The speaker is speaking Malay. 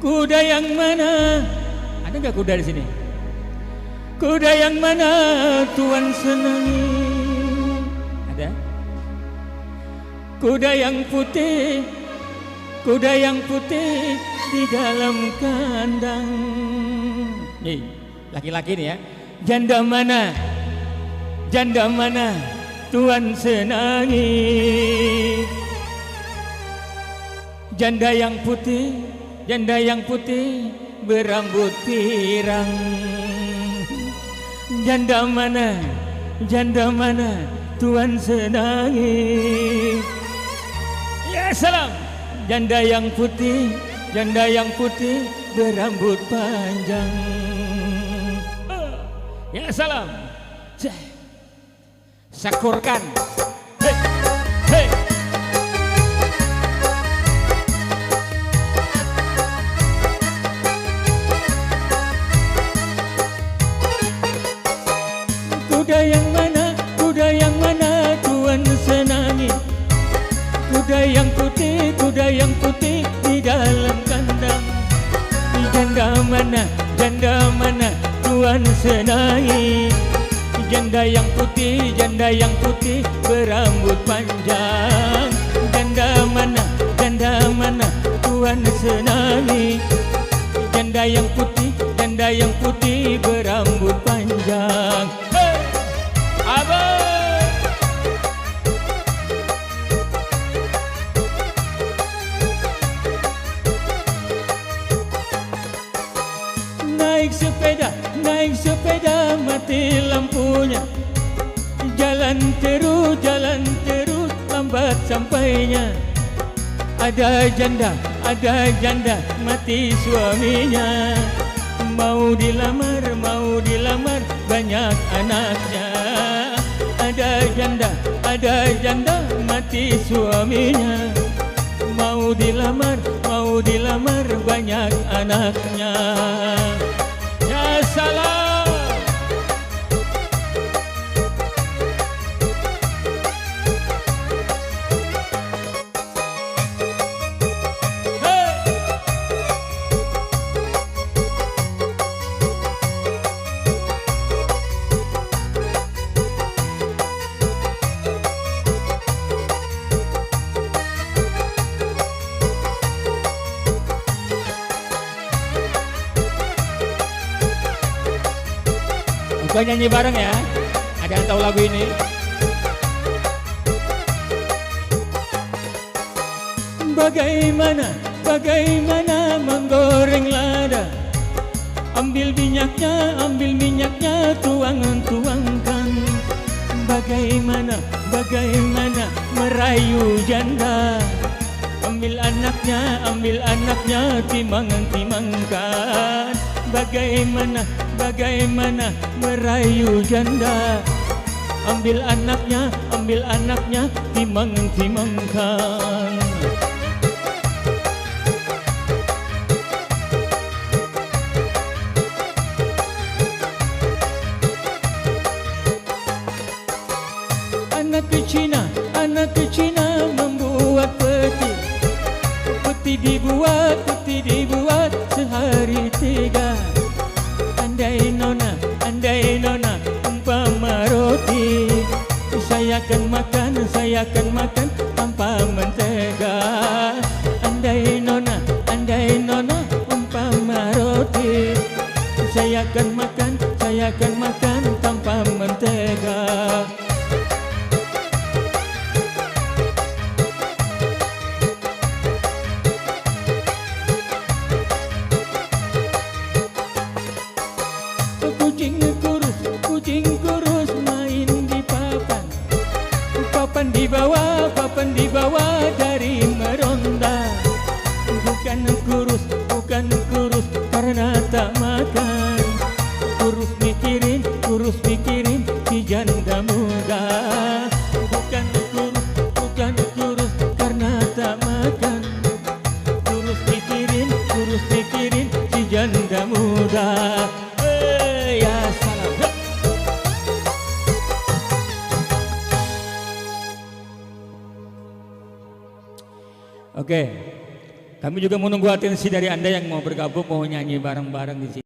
Kuda yang mana? Ada nggak kuda di sini? Kuda yang mana Tuhan senangi? Ada? Kuda yang putih, kuda yang putih di dalam kandang. Nih, laki-laki nih ya. Janda mana? Janda mana Tuhan senangi? Janda yang putih, janda yang putih berambut pirang. Janda mana? Janda mana Tuhan senangi? Ya salam. Janda yang putih, janda yang putih berambut panjang. Ya salam. Sakurkan. Hei, hei. Kuda yang mana? Kuda yang mana Tuhan senangi? Kuda yang putih, kuda yang putih di dalam kandang. Janda mana? Janda mana Tuhan senangi? Janda yang putih, janda yang putih berambut panjang. Janda mana? Janda mana Tuhan senangi? Janda yang putih, janda yang putih berambut panjang. Hey! Abang! Naik sepeda mati lampunya. Jalan terus lambat sampainya. Ada janda mati suaminya. Mau dilamar banyak anaknya. Ada janda mati suaminya. Mau dilamar banyak anaknya. Ya salam. Bukan nyanyi bareng ya. Ada yang tahu lagu ini? Bagaimana menggoreng lada. Ambil minyaknya tuangkan. Bagaimana merayu janda. Ambil anaknya timangkan. Bagaimana merayu janda. Ambil anaknya timangkan. Anak ke Cina membuat peti dibuat sehari 3. Andai nona umpama roti, saya akan makan tanpa mentega. Andai nona umpama roti, saya akan makan tanpa mentega. Kucing kurus main di papan di bawah dari meronda. Bukan kurus karena tak makan. Kurus mikirin si janda muda. Bukan kurus karena tak makan. Kurus mikirin si janda muda. Ya salam. Oke, Kami juga menunggu atensi dari Anda yang mau bergabung, mau nyanyi bareng-bareng di sini.